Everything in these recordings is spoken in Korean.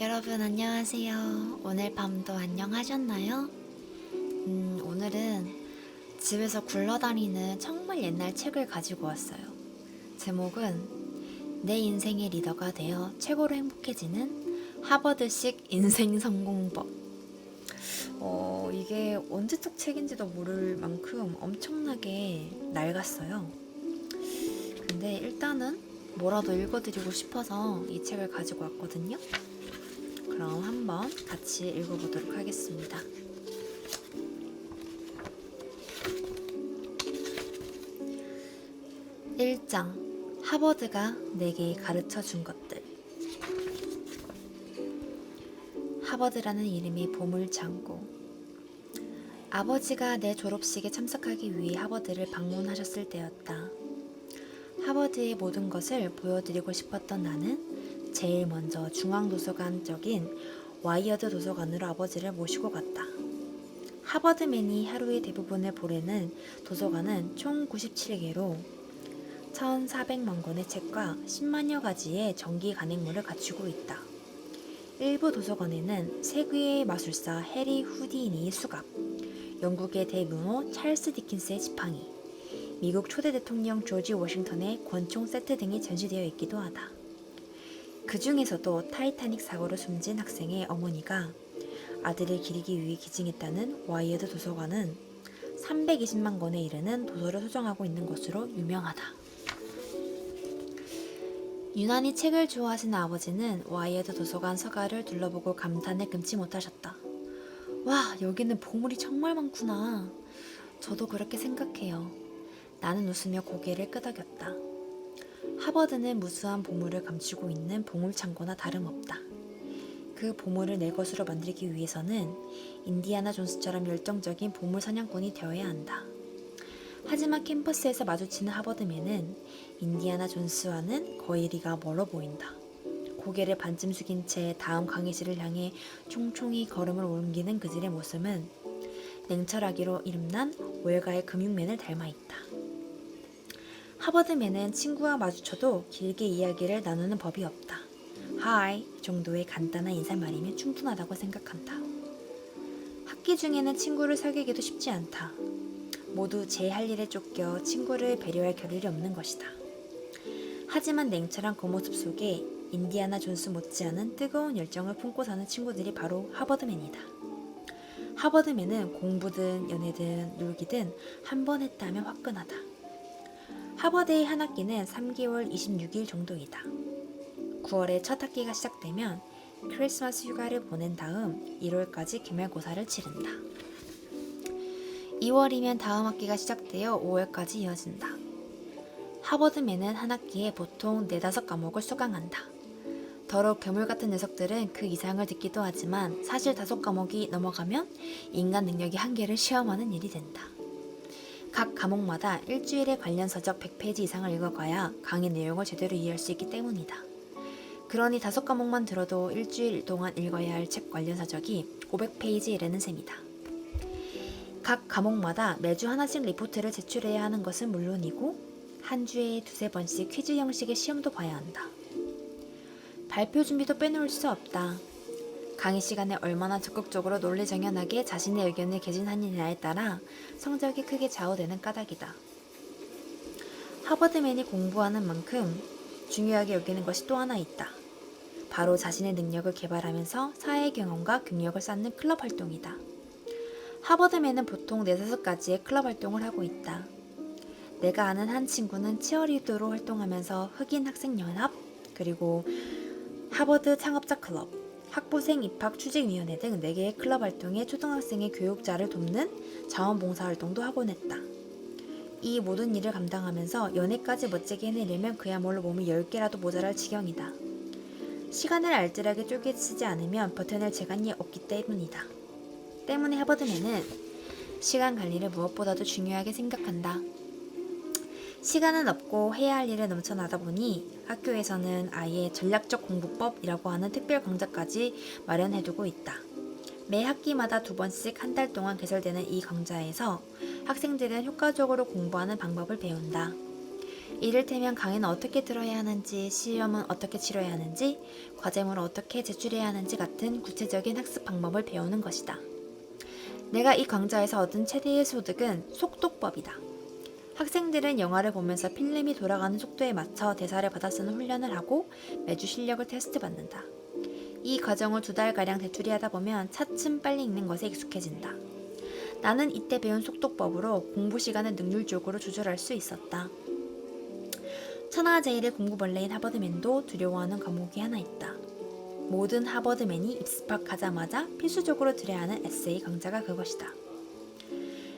여러분 안녕하세요. 오늘 밤도 안녕하셨나요? 오늘은 집에서 굴러다니는 정말 옛날 책을 가지고 왔어요. 제목은 내 인생의 리더가 되어 최고로 행복해지는 하버드식 인생 성공법. 이게 언제적 책인지도 모를 만큼 엄청나게 낡았어요. 근데 일단은 뭐라도 읽어드리고 싶어서 이 책을 가지고 왔거든요. 그럼 한번 같이 읽어보도록 하겠습니다. 1장 하버드가 내게 가르쳐 준 것들. 하버드라는 이름이 보물창고. 아버지가 내 졸업식에 참석하기 위해 하버드를 방문하셨을 때였다. 하버드의 모든 것을 보여드리고 싶었던 나는 제일 먼저 중앙도서관적인 와이어드 도서관으로 아버지를 모시고 갔다. 하버드맨이 하루의 대부분을 보내는 도서관은 총 97개로 1,400만 권의 책과 10만여 가지의 전기 간행물을 갖추고 있다. 일부 도서관에는 세계의 마술사 해리 후디니의 수갑, 영국의 대문호 찰스 디킨스의 지팡이, 미국 초대 대통령 조지 워싱턴의 권총 세트 등이 전시되어 있기도 하다. 그 중에서도 타이타닉 사고로 숨진 학생의 어머니가 아들을 기리기 위해 기증했다는 와이어드 도서관은 320만 권에 이르는 도서를 소장하고 있는 것으로 유명하다. 유난히 책을 좋아하시는 아버지는 와이어드 도서관 서가를 둘러보고 감탄을 금치 못하셨다. 와, 여기는 보물이 정말 많구나. 저도 그렇게 생각해요. 나는 웃으며 고개를 끄덕였다. 하버드는 무수한 보물을 감추고 있는 보물창고나 다름없다. 그 보물을 내 것으로 만들기 위해서는 인디아나 존스처럼 열정적인 보물 사냥꾼이 되어야 한다. 하지만 캠퍼스에서 마주치는 하버드맨은 인디아나 존스와는 거리가 멀어 보인다. 고개를 반쯤 숙인 채 다음 강의실을 향해 총총히 걸음을 옮기는 그들의 모습은 냉철하기로 이름난 월가의 금융맨을 닮아 있다. 하버드맨은 친구와 마주쳐도 길게 이야기를 나누는 법이 없다. 하이 정도의 간단한 인사말이면 충분하다고 생각한다. 학기 중에는 친구를 사귀기도 쉽지 않다. 모두 제 할 일에 쫓겨 친구를 배려할 겨를이 없는 것이다. 하지만 냉철한 그 모습 속에 인디아나 존스 못지않은 뜨거운 열정을 품고 사는 친구들이 바로 하버드맨이다. 하버드맨은 공부든 연애든 놀기든 한 번 했다면 화끈하다. 하버드의 한 학기는 3개월 26일 정도이다. 9월에 첫 학기가 시작되면 크리스마스 휴가를 보낸 다음 1월까지 기말고사를 치른다. 2월이면 다음 학기가 시작되어 5월까지 이어진다. 하버드맨은 한 학기에 보통 4-5과목을 수강한다. 더러욱 괴물 같은 녀석들은 그 이상을 듣기도 하지만 사실 5과목이 넘어가면 인간 능력의 한계를 시험하는 일이 된다. 각 과목마다 일주일에 관련 서적 100페이지 이상을 읽어가야 강의 내용을 제대로 이해할 수 있기 때문이다. 그러니 5과목만 들어도 일주일 동안 읽어야 할 책 관련 서적이 500페이지에 이르는 셈이다. 각 과목마다 매주 하나씩 리포트를 제출해야 하는 것은 물론이고 한 주에 2-3번씩 퀴즈 형식의 시험도 봐야 한다. 발표 준비도 빼놓을 수 없다. 강의 시간에 얼마나 적극적으로 논리정연하게 자신의 의견을 개진하느냐에 따라 성적이 크게 좌우되는 까닭이다. 하버드맨이 공부하는 만큼 중요하게 여기는 것이 또 하나 있다. 바로 자신의 능력을 개발하면서 사회 경험과 경력을 쌓는 클럽 활동이다. 하버드맨은 보통 4-5가지의 클럽 활동을 하고 있다. 내가 아는 한 친구는 치어리더로 활동하면서 흑인 학생연합, 그리고 하버드 창업자 클럽, 학부생 입학 추진위원회 등 4개의 클럽 활동에 초등학생의 교육자를 돕는 자원봉사활동도 하곤 했다. 이 모든 일을 감당하면서 연애까지 멋지게 해내려면 그야말로 몸이 10개라도 모자랄 지경이다. 시간을 알뜰하게 쪼개쓰지 않으면 버텨낼 재간이 없기 때문이다. 때문에 하버드맨은 시간 관리를 무엇보다도 중요하게 생각한다. 시간은 없고 해야 할 일은 넘쳐나다 보니 학교에서는 아예 전략적 공부법이라고 하는 특별 강좌까지 마련해두고 있다. 매 학기마다 2번씩 한 달 동안 개설되는 이 강좌에서 학생들은 효과적으로 공부하는 방법을 배운다. 이를테면 강의는 어떻게 들어야 하는지, 시험은 어떻게 치러야 하는지, 과제물을 어떻게 제출해야 하는지 같은 구체적인 학습 방법을 배우는 것이다. 내가 이 강좌에서 얻은 최대의 소득은 속독법이다. 학생들은 영화를 보면서 필름이 돌아가는 속도에 맞춰 대사를 받아 쓰는 훈련을 하고 매주 실력을 테스트받는다. 이 과정을 2달가량 되풀이하다 보면 차츰 빨리 읽는 것에 익숙해진다. 나는 이때 배운 속독법으로 공부 시간을 능률적으로 조절할 수 있었다. 천하제일의 공부벌레인 하버드맨도 두려워하는 과목이 하나 있다. 모든 하버드맨이 입학하자마자 필수적으로 들어야 하는 에세이 강좌가 그것이다.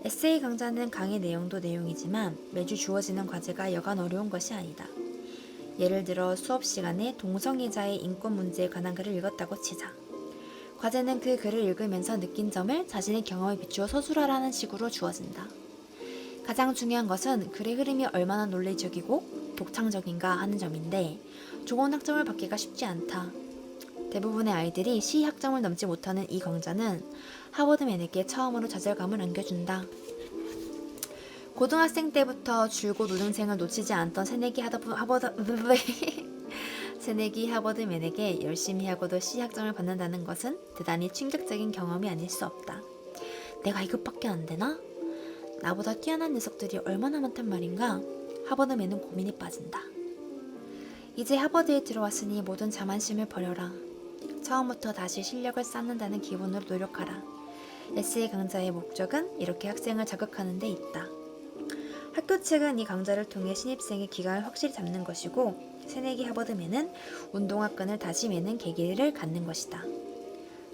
에세이 강좌는 강의 내용도 내용이지만 매주 주어지는 과제가 여간 어려운 것이 아니다. 예를 들어 수업 시간에 동성애자의 인권 문제에 관한 글을 읽었다고 치자. 과제는 그 글을 읽으면서 느낀 점을 자신의 경험에 비추어 서술하라는 식으로 주어진다. 가장 중요한 것은 글의 흐름이 얼마나 논리적이고 독창적인가 하는 점인데 좋은 학점을 받기가 쉽지 않다. 대부분의 아이들이 C 학점을 넘지 못하는 이 강좌는 하버드맨에게 처음으로 좌절감을 안겨준다. 고등학생 때부터 줄곧 우등생을 놓치지 않던 새내기 하버드맨에게 열심히 하고도 C 학점을 받는다는 것은 대단히 충격적인 경험이 아닐 수 없다. 내가 이것밖에 안 되나? 나보다 뛰어난 녀석들이 얼마나 많단 말인가? 하버드맨은 고민에 빠진다. 이제 하버드에 들어왔으니 모든 자만심을 버려라. 처음부터 다시 실력을 쌓는다는 기분으로 노력하라. 에세이 강좌의 목적은 이렇게 학생을 자극하는 데 있다. 학교 측은 이 강좌를 통해 신입생의 기강을 확실히 잡는 것이고 새내기 하버드맨은 운동화끈을 다시 매는 계기를 갖는 것이다.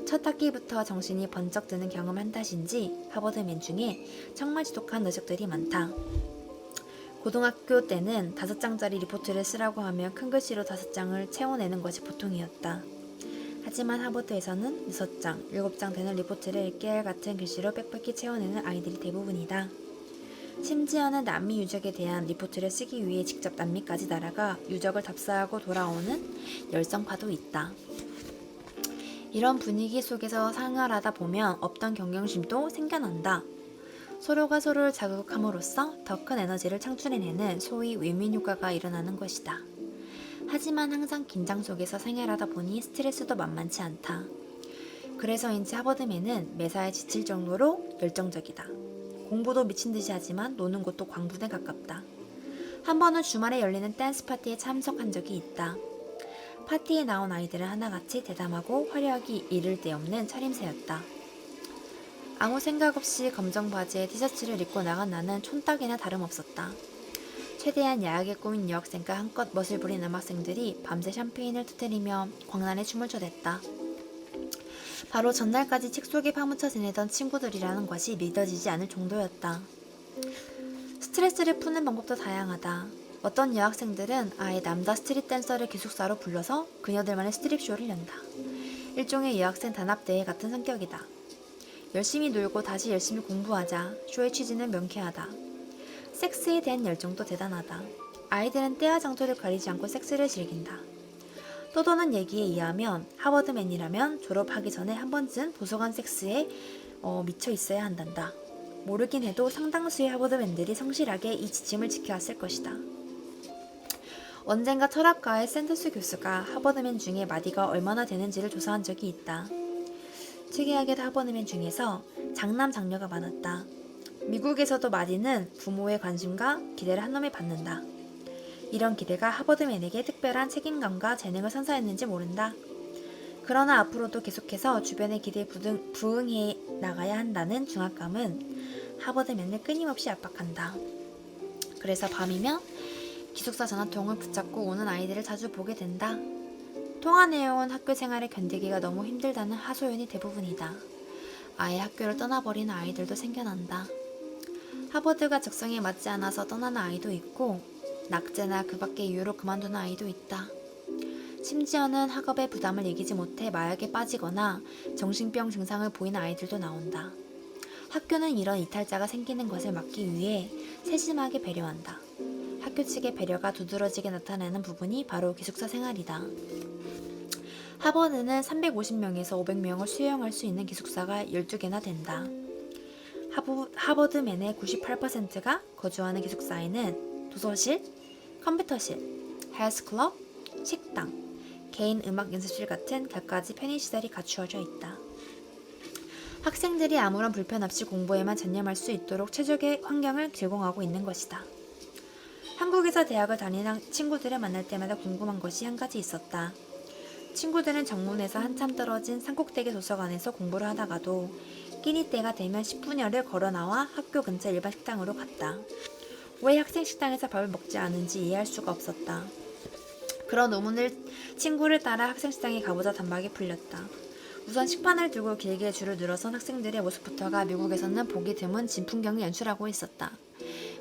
첫 학기부터 정신이 번쩍 드는 경험을 한 탓인지 하버드맨 중에 정말 지독한 녀석들이 많다. 고등학교 때는 5장짜리 리포트를 쓰라고 하면 큰 글씨로 5장을 채워내는 것이 보통이었다. 하지만 하버드에서는 6장, 7장 되는 리포트를 깨알같은 글씨로 빽빽히 채워내는 아이들이 대부분이다. 심지어는 남미 유적에 대한 리포트를 쓰기 위해 직접 남미까지 날아가 유적을 답사하고 돌아오는 열성파도 있다. 이런 분위기 속에서 생활하다 보면 없던 경쟁심도 생겨난다. 서로가 서로를 자극함으로써 더 큰 에너지를 창출해내는 소위 윈윈 효과가 일어나는 것이다. 하지만 항상 긴장 속에서 생활하다 보니 스트레스도 만만치 않다. 그래서인지 하버드맨은 매사에 지칠 정도로 열정적이다. 공부도 미친듯이 하지만 노는 것도 광분에 가깝다. 한 번은 주말에 열리는 댄스 파티에 참석한 적이 있다. 파티에 나온 아이들은 하나같이 대담하고 화려하기 이를 데 없는 차림새였다. 아무 생각 없이 검정 바지에 티셔츠를 입고 나간 나는 촌딱이나 다름없었다. 최대한 야하게 꾸민 여학생과 한껏 멋을 부린 남학생들이 밤새 샴페인을 터뜨리며 광란에 춤을 춰댔다. 바로 전날까지 책 속에 파묻혀 지내던 친구들이라는 것이 믿어지지 않을 정도였다. 스트레스를 푸는 방법도 다양하다. 어떤 여학생들은 아예 남자 스트릿 댄서를 기숙사로 불러서 그녀들만의 스트립쇼를 연다. 일종의 여학생 단합대회 같은 성격이다. 열심히 놀고 다시 열심히 공부하자. 쇼의 취지는 명쾌하다. 섹스에 대한 열정도 대단하다. 아이들은 때와 장소를 가리지 않고 섹스를 즐긴다. 떠도는 얘기에 의하면 하버드맨이라면 졸업하기 전에 한 번쯤 도서관 섹스에 미쳐 있어야 한단다. 모르긴 해도 상당수의 하버드맨들이 성실하게 이 지침을 지켜왔을 것이다. 언젠가 철학가의 샌더스 교수가 하버드맨 중에 마디가 얼마나 되는지를 조사한 적이 있다. 특이하게도 하버드맨 중에서 장남 장녀가 많았다. 미국에서도 마디는 부모의 관심과 기대를 한몸에 받는다. 이런 기대가 하버드맨에게 특별한 책임감과 재능을 선사했는지 모른다. 그러나 앞으로도 계속해서 주변의 기대에 부응해 나가야 한다는 중압감은 하버드맨을 끊임없이 압박한다. 그래서 밤이면 기숙사 전화통을 붙잡고 오는 아이들을 자주 보게 된다. 통화 내용은 학교 생활을 견디기가 너무 힘들다는 하소연이 대부분이다. 아예 학교를 떠나버리는 아이들도 생겨난다. 하버드가 적성에 맞지 않아서 떠나는 아이도 있고 낙제나 그 밖의 이유로 그만두는 아이도 있다. 심지어는 학업의 부담을 이기지 못해 마약에 빠지거나 정신병 증상을 보이는 아이들도 나온다. 학교는 이런 이탈자가 생기는 것을 막기 위해 세심하게 배려한다. 학교 측의 배려가 두드러지게 나타나는 부분이 바로 기숙사 생활이다. 하버드는 350명에서 500명을 수용할 수 있는 기숙사가 12개나 된다. 하버드맨의 98%가 거주하는 기숙사에는 도서실, 컴퓨터실, 헬스클럽, 식당, 개인 음악 연습실 같은 갖가지 편의시설이 갖추어져 있다. 학생들이 아무런 불편 없이 공부에만 전념할 수 있도록 최적의 환경을 제공하고 있는 것이다. 한국에서 대학을 다니는 친구들을 만날 때마다 궁금한 것이 한 가지 있었다. 친구들은 정문에서 한참 떨어진 산꼭대기 도서관에서 공부를 하다가도 끼니 때가 되면 10분여를 걸어 나와 학교 근처 일반 식당으로 갔다. 왜 학생 식당에서 밥을 먹지 않은지 이해할 수가 없었다. 그런 의문을 친구를 따라 학생 식당에 가보자 단박에 풀렸다. 우선 식판을 두고 길게 줄을 늘어선 학생들의 모습부터가 미국에서는 보기 드문 진풍경을 연출하고 있었다.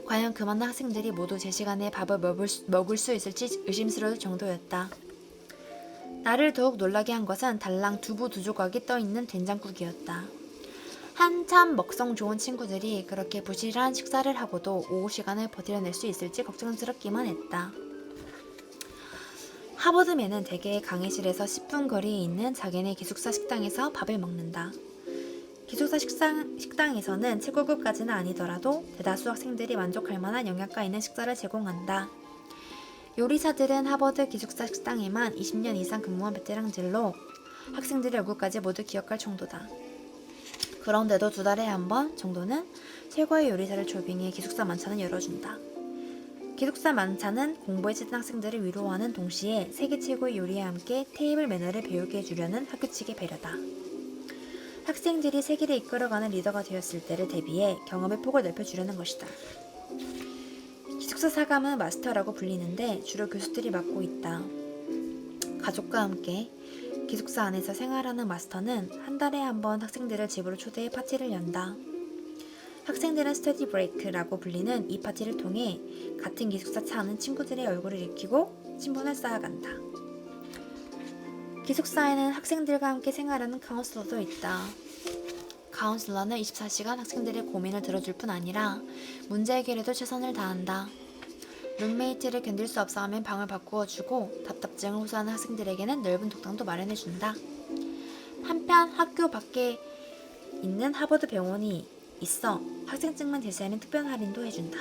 과연 그 많은 학생들이 모두 제 시간에 밥을 먹을 수 있을지 의심스러울 정도였다. 나를 더욱 놀라게 한 것은 달랑 두부 두 조각이 떠있는 된장국이었다. 한참 먹성 좋은 친구들이 그렇게 부실한 식사를 하고도 오후 시간을 버텨낼 수 있을지 걱정스럽기만 했다. 하버드맨은 대개 강의실에서 10분 거리에 있는 자기네 기숙사 식당에서 밥을 먹는다. 기숙사 식당에서는 최고급까지는 아니더라도 대다수 학생들이 만족할 만한 영양가 있는 식사를 제공한다. 요리사들은 하버드 기숙사 식당에만 20년 이상 근무한 베테랑들로 학생들의 얼굴까지 모두 기억할 정도다. 그런데도 2달에 한 번 정도는 최고의 요리사를 초빙해 기숙사 만찬을 열어준다. 기숙사 만찬은 공부에 치든 학생들을 위로하는 동시에 세계 최고의 요리와 함께 테이블 매너를 배우게 해주려는 학교 측의 배려다. 학생들이 세계를 이끌어가는 리더가 되었을 때를 대비해 경험의 폭을 넓혀주려는 것이다. 기숙사 사감은 마스터라고 불리는데 주로 교수들이 맡고 있다. 가족과 함께 기숙사 안에서 생활하는 마스터는 한 달에 한 번 학생들을 집으로 초대해 파티를 연다. 학생들은 스터디 브레이크라고 불리는 이 파티를 통해 같은 기숙사 차는 친구들의 얼굴을 익히고 친분을 쌓아간다. 기숙사에는 학생들과 함께 생활하는 카운슬러도 있다. 카운슬러는 24시간 학생들의 고민을 들어줄 뿐 아니라 문제 해결에도 최선을 다한다. 룸메이트를 견딜 수 없어 하면 방을 바꾸어주고 답답증을 호소하는 학생들에게는 넓은 독방도 마련해준다. 한편 학교 밖에 있는 하버드 병원이 있어 학생증만 제시하면 특별 할인도 해준다.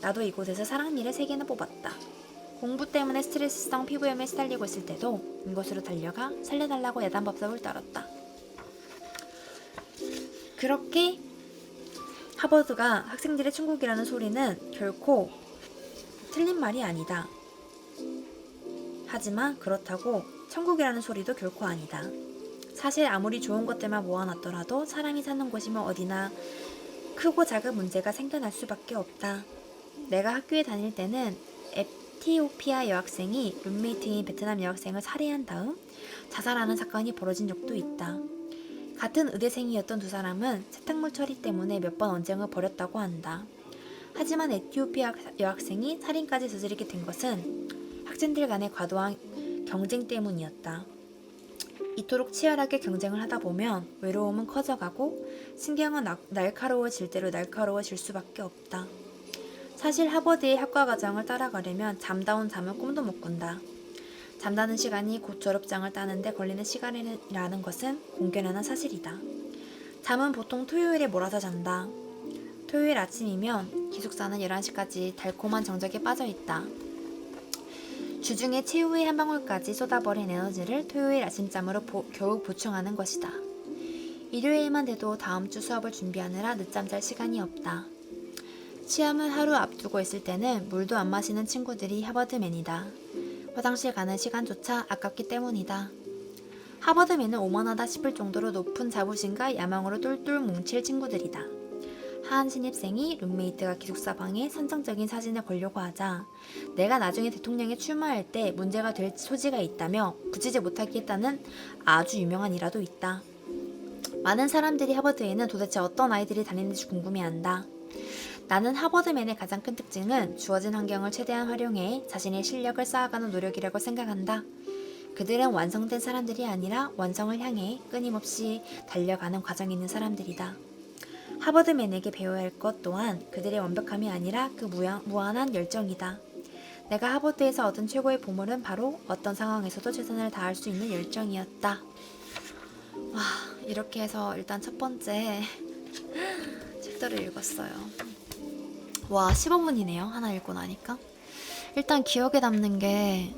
나도 이곳에서 사랑니를 3개나 뽑았다. 공부 때문에 스트레스성 피부염에 시달리고 있을 때도 이곳으로 달려가 살려달라고 야단법석을 떨었다. 그렇게 하버드가 학생들의 천국이라는 소리는 결코 틀린 말이 아니다. 하지만 그렇다고 천국이라는 소리도 결코 아니다. 사실 아무리 좋은 것들만 모아놨더라도 사람이 사는 곳이면 어디나 크고 작은 문제가 생겨날 수밖에 없다. 내가 학교에 다닐 때는 에티오피아 여학생이 룸메이트인 베트남 여학생을 살해한 다음 자살하는 사건이 벌어진 적도 있다. 같은 의대생이었던 2사람은 세탁물 처리 때문에 몇 번 언쟁을 벌였다고 한다. 하지만 에티오피아 여학생이 살인까지 저지르게 된 것은 학생들 간의 과도한 경쟁 때문이었다. 이토록 치열하게 경쟁을 하다 보면 외로움은 커져가고 신경은 날카로워질 대로 날카로워질 수밖에 없다. 사실 하버드의 학과 과정을 따라가려면 잠다운 잠을 꿈도 못 꾼다. 잠자는 시간이 곧 졸업장을 따는데 걸리는 시간이라는 것은 공견하는 사실이다. 잠은 보통 토요일에 몰아서 잔다. 토요일 아침이면 기숙사는 11시까지 달콤한 정적에 빠져있다. 주중에 최후의 한 방울까지 쏟아버린 에너지를 토요일 아침잠으로 겨우 보충하는 것이다. 일요일만 돼도 다음 주 수업을 준비하느라 늦잠 잘 시간이 없다. 시험을 하루 앞두고 있을 때는 물도 안 마시는 친구들이 하버드맨이다. 화장실 가는 시간조차 아깝기 때문이다. 하버드맨은 오만하다 싶을 정도로 높은 자부심과 야망으로 똘똘 뭉칠 친구들이다. 한 신입생이 룸메이트가 기숙사 방에 선정적인 사진을 걸려고 하자 내가 나중에 대통령에 출마할 때 문제가 될 소지가 있다며 붙이지 못하게 했다는 아주 유명한 일화도 있다. 많은 사람들이 하버드에는 도대체 어떤 아이들이 다니는지 궁금해한다. 나는 하버드맨의 가장 큰 특징은 주어진 환경을 최대한 활용해 자신의 실력을 쌓아가는 노력이라고 생각한다. 그들은 완성된 사람들이 아니라 완성을 향해 끊임없이 달려가는 과정에 있는 사람들이다. 하버드맨에게 배워야 할 것 또한 그들의 완벽함이 아니라 그 무한한 열정이다. 내가 하버드에서 얻은 최고의 보물은 바로 어떤 상황에서도 최선을 다할 수 있는 열정이었다. 와, 이렇게 해서 일단 첫 번째 챕터를 읽었어요. 와, 15분이네요. 하나 읽고 나니까. 일단 기억에 남는 게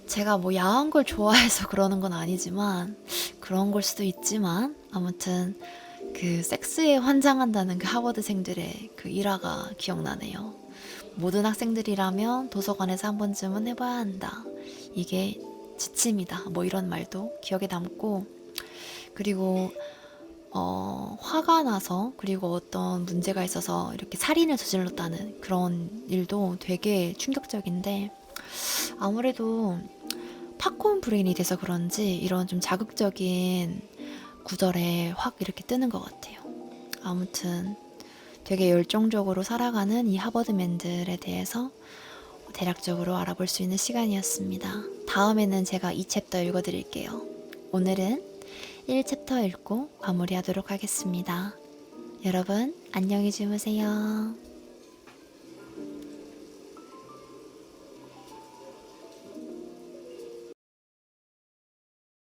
제가 뭐 야한 걸 좋아해서 그러는 건 아니지만 그런 걸 수도 있지만 아무튼 그 섹스에 환장한다는 그 하버드생들의 그 일화가 기억나네요. 모든 학생들이라면 도서관에서 한 번쯤은 해봐야 한다. 이게 지침이다. 뭐 이런 말도 기억에 남고 그리고 화가 나서 그리고 어떤 문제가 있어서 이렇게 살인을 저질렀다는 그런 일도 되게 충격적인데 아무래도 팝콘 브레인이 돼서 그런지 이런 좀 자극적인 구절에 확 이렇게 뜨는 것 같아요. 아무튼 되게 열정적으로 살아가는 이 하버드맨들에 대해서 대략적으로 알아볼 수 있는 시간이었습니다. 다음에는 제가 2챕터 읽어드릴게요. 오늘은 1챕터 읽고 마무리하도록 하겠습니다. 여러분, 안녕히 주무세요.